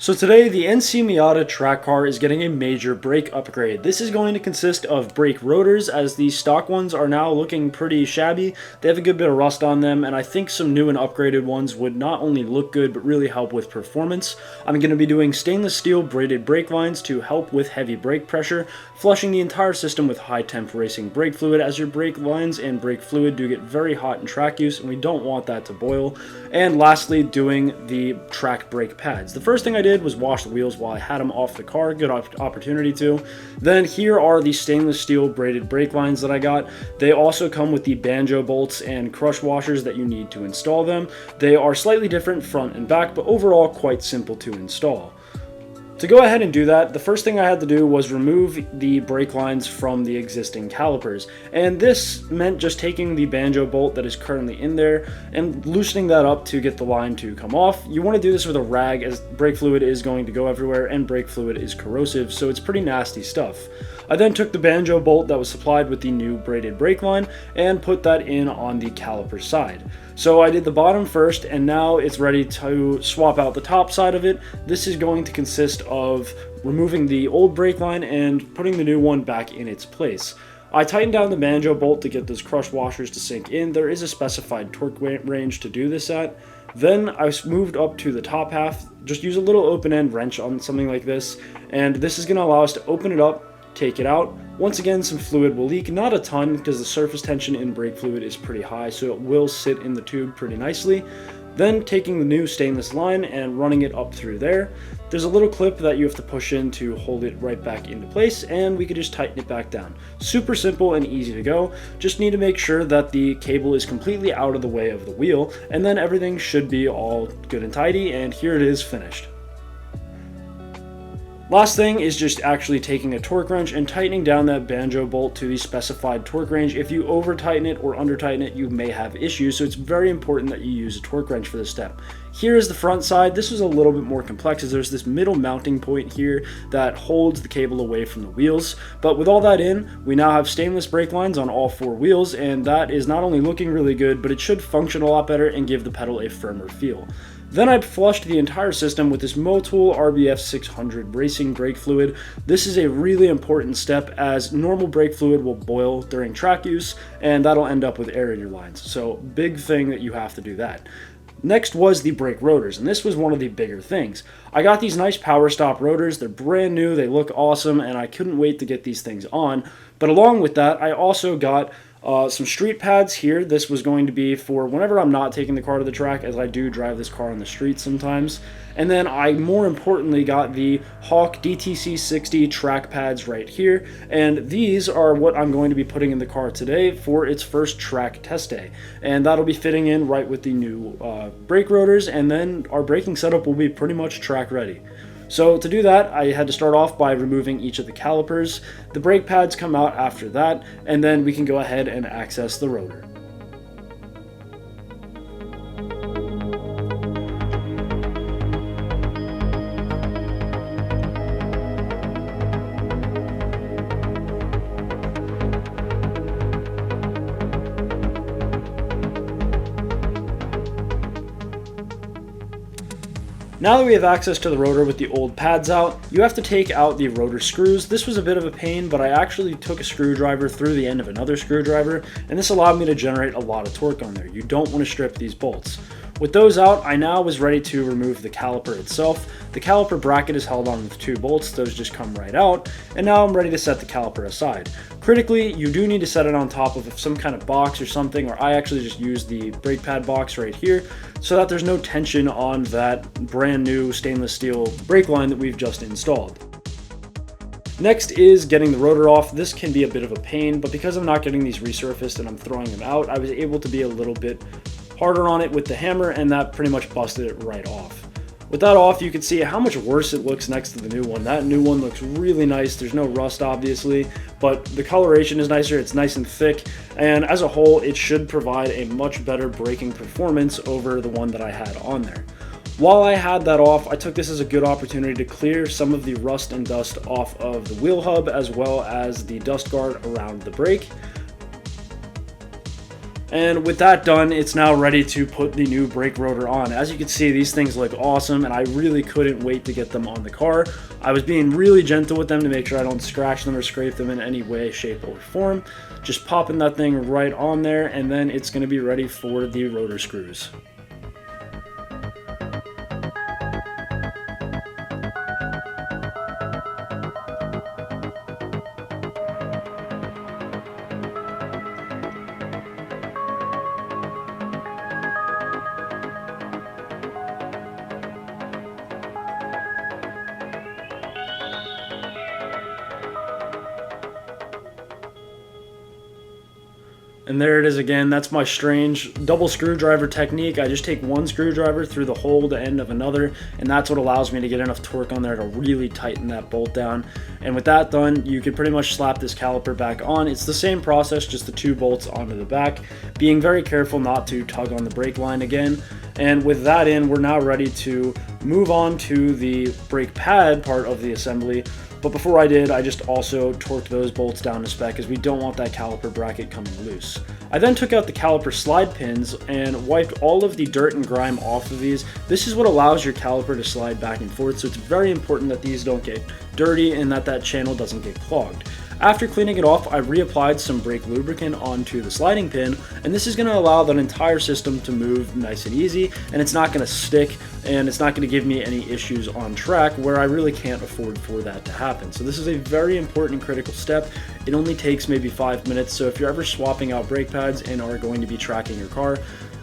So today, the NC Miata track car is getting a major brake upgrade. This is going to consist of brake rotors, as the stock ones are now looking pretty shabby. They have a good bit of rust on them, and I think some new and upgraded ones would not only look good, but really help with performance. I'm going to be doing stainless steel braided brake lines to help with heavy brake pressure, flushing the entire system with high temp racing brake fluid, as your brake lines and brake fluid do get very hot in track use, and we don't want that to boil. And lastly, doing the track brake pads. The first thing I did was wash the wheels while I had them off the car. Good opportunity to. Then here are the stainless steel braided brake lines that I got. They also come with the banjo bolts and crush washers that you need to install them. They are slightly different front and back, but overall quite simple to install. To go ahead and do that, the first thing I had to do was remove the brake lines from the existing calipers. And this meant just taking the banjo bolt that is currently in there and loosening that up to get the line to come off. You want to do this with a rag, as brake fluid is going to go everywhere and brake fluid is corrosive, so it's pretty nasty stuff. I then took the banjo bolt that was supplied with the new braided brake line and put that in on the caliper side. So I did the bottom first, and now it's ready to swap out the top side of it. This is going to consist of removing the old brake line and putting the new one back in its place. I tightened down the banjo bolt to get those crush washers to sink in. There is a specified torque range to do this at. Then I moved up to the top half. Just use a little open end wrench on something like this, and this is going to allow us to open it up, take it out. Once again, some fluid will leak, not a ton because the surface tension in brake fluid is pretty high, so it will sit in the tube pretty nicely. Then taking the new stainless line and running it up through there. There's a little clip that you have to push in to hold it right back into place, and we could just tighten it back down. Super simple and easy to go. Just need to make sure that the cable is completely out of the way of the wheel, and then everything should be all good and tidy, and here it is finished. Last thing is just actually taking a torque wrench and tightening down that banjo bolt to the specified torque range. If you over tighten it or under tighten it, you may have issues, so it's very important that you use a torque wrench for this step. Here is the front side. This is a little bit more complex, as there's this middle mounting point here that holds the cable away from the wheels. But with all that in, we now have stainless brake lines on all four wheels, and that is not only looking really good, but it should function a lot better and give the pedal a firmer feel. Then I flushed the entire system with this Motul RBF 600 racing brake fluid. This is a really important step, as normal brake fluid will boil during track use, and that'll end up with air in your lines. So big thing that you have to do that. Next was the brake rotors, and this was one of the bigger things. I got these nice power stop rotors. They're brand new, they look awesome, and I couldn't wait to get these things on. But along with that, I also got some street pads here. This was going to be for whenever I'm not taking the car to the track, as I do drive this car on the street sometimes. And then I more importantly got the Hawk DTC 60 track pads right here, and these are what I'm going to be putting in the car today for its first track test day. And that'll be fitting in right with the new brake rotors, and then our braking setup will be pretty much track ready. So to do that, I had to start off by removing each of the calipers. The brake pads come out after that, and then we can go ahead and access the rotor. Now that we have access to the rotor with the old pads out, you have to take out the rotor screws. This was a bit of a pain, but I actually took a screwdriver through the end of another screwdriver, and this allowed me to generate a lot of torque on there. You don't want to strip these bolts. With those out, I now was ready to remove the caliper itself. The caliper bracket is held on with two bolts, those just come right out, and now I'm ready to set the caliper aside. Critically, you do need to set it on top of some kind of box or something, or I actually just use the brake pad box right here, so that there's no tension on that brand new stainless steel brake line that we've just installed. Next is getting the rotor off. This can be a bit of a pain, but because I'm not getting these resurfaced and I'm throwing them out, I was able to be a little bit harder on it with the hammer, and that pretty much busted it right off. With that off, you can see how much worse it looks next to the new one. That new one looks really nice. There's no rust, obviously, but the coloration is nicer. It's nice and thick, and as a whole, it should provide a much better braking performance over the one that I had on there. While I had that off, I took this as a good opportunity to clear some of the rust and dust off of the wheel hub, as well as the dust guard around the brake. And with that done, it's now ready to put the new brake rotor on. As you can see, these things look awesome, and I really couldn't wait to get them on the car. I was being really gentle with them to make sure I don't scratch them or scrape them in any way, shape, or form. Just popping that thing right on there, and then it's going to be ready for the rotor screws. And there it is again. That's my strange double screwdriver technique. I just take one screwdriver through the hole to end of another, and that's what allows me to get enough torque on there to really tighten that bolt down. And with that done, you can pretty much slap this caliper back on. It's the same process, just the 2 bolts onto the back, being very careful not to tug on the brake line again. And with that in, we're now ready to move on to the brake pad part of the assembly. But before I did, I just also torqued those bolts down to spec, as we don't want that caliper bracket coming loose. I then took out the caliper slide pins and wiped all of the dirt and grime off of these. This is what allows your caliper to slide back and forth, so it's very important that these don't get dirty and that channel doesn't get clogged. After cleaning it off, I reapplied some brake lubricant onto the sliding pin, and this is going to allow that entire system to move nice and easy, and it's not going to stick, and it's not going to give me any issues on track where I really can't afford for that to happen. So this is a very important critical step. It only takes maybe 5 minutes, so if you're ever swapping out brake pads and are going to be tracking your car,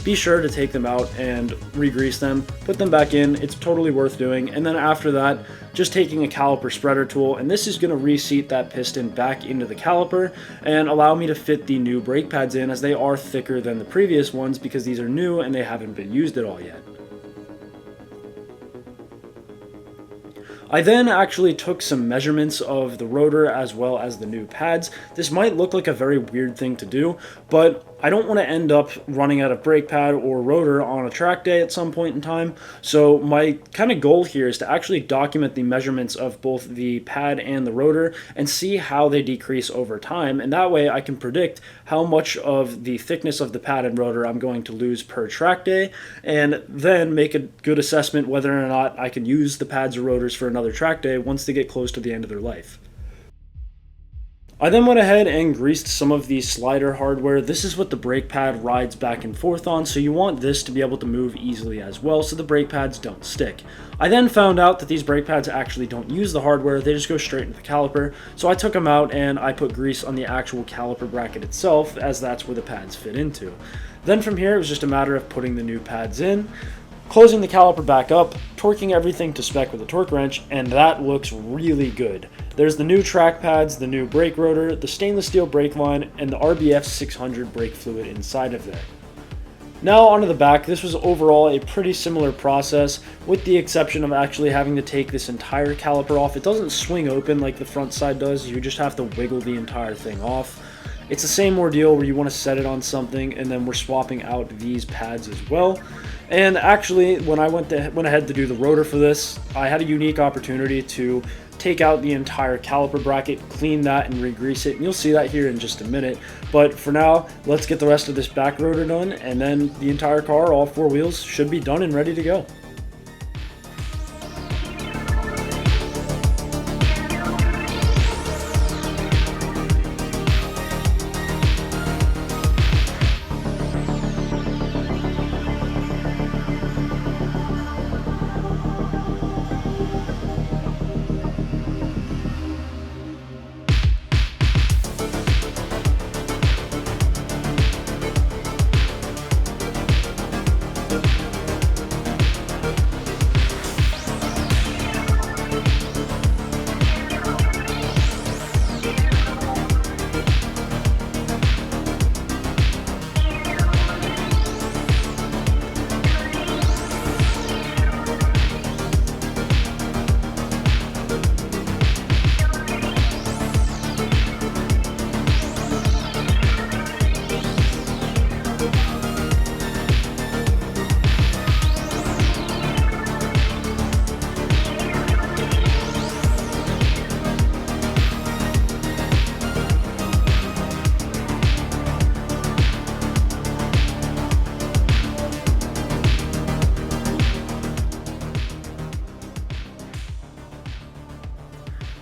be sure to take them out and re-grease them, put them back in. It's totally worth doing. And then after that, just taking a caliper spreader tool, and this is going to reseat that piston back into the caliper and allow me to fit the new brake pads in, as they are thicker than the previous ones because these are new and they haven't been used at all yet. I then actually took some measurements of the rotor as well as the new pads. This might look like a very weird thing to do, but I don't want to end up running out of brake pad or rotor on a track day at some point in time. So my kind of goal here is to actually document the measurements of both the pad and the rotor and see how they decrease over time. And that way I can predict how much of the thickness of the pad and rotor I'm going to lose per track day, and then make a good assessment whether or not I can use the pads or rotors for another track day once they get close to the end of their life. I then went ahead and greased some of the slider hardware. This is what the brake pad rides back and forth on, so you want this to be able to move easily as well so the brake pads don't stick. I then found out that these brake pads actually don't use the hardware, they just go straight into the caliper, so I took them out and I put grease on the actual caliper bracket itself, as that's where the pads fit into. Then from here it was just a matter of putting the new pads in, closing the caliper back up, torquing everything to spec with a torque wrench, and that looks really good. There's the new track pads, the new brake rotor, the stainless steel brake line, and the RBF 600 brake fluid inside of there. Now onto the back. This was overall a pretty similar process, with the exception of actually having to take this entire caliper off. It doesn't swing open like the front side does, you just have to wiggle the entire thing off. It's the same ordeal where you want to set it on something, and then we're swapping out these pads as well. And actually, when I went ahead to do the rotor for this, I had a unique opportunity to take out the entire caliper bracket, clean that, and re-grease it. And you'll see that here in just a minute. But for now, let's get the rest of this back rotor done, and then the entire car, all 4 wheels, should be done and ready to go.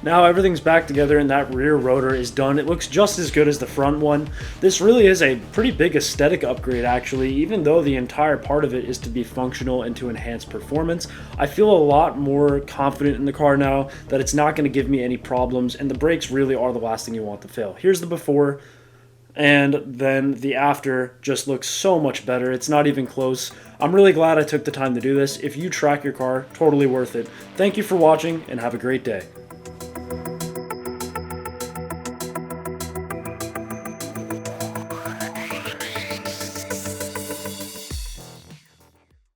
Now everything's back together and that rear rotor is done. It looks just as good as the front one. This really is a pretty big aesthetic upgrade actually, even though the entire part of it is to be functional and to enhance performance. I feel a lot more confident in the car now that it's not going to give me any problems, and the brakes really are the last thing you want to fail. Here's the before, and then the after just looks so much better. It's not even close. I'm really glad I took the time to do this. If you track your car, totally worth it. Thank you for watching and have a great day.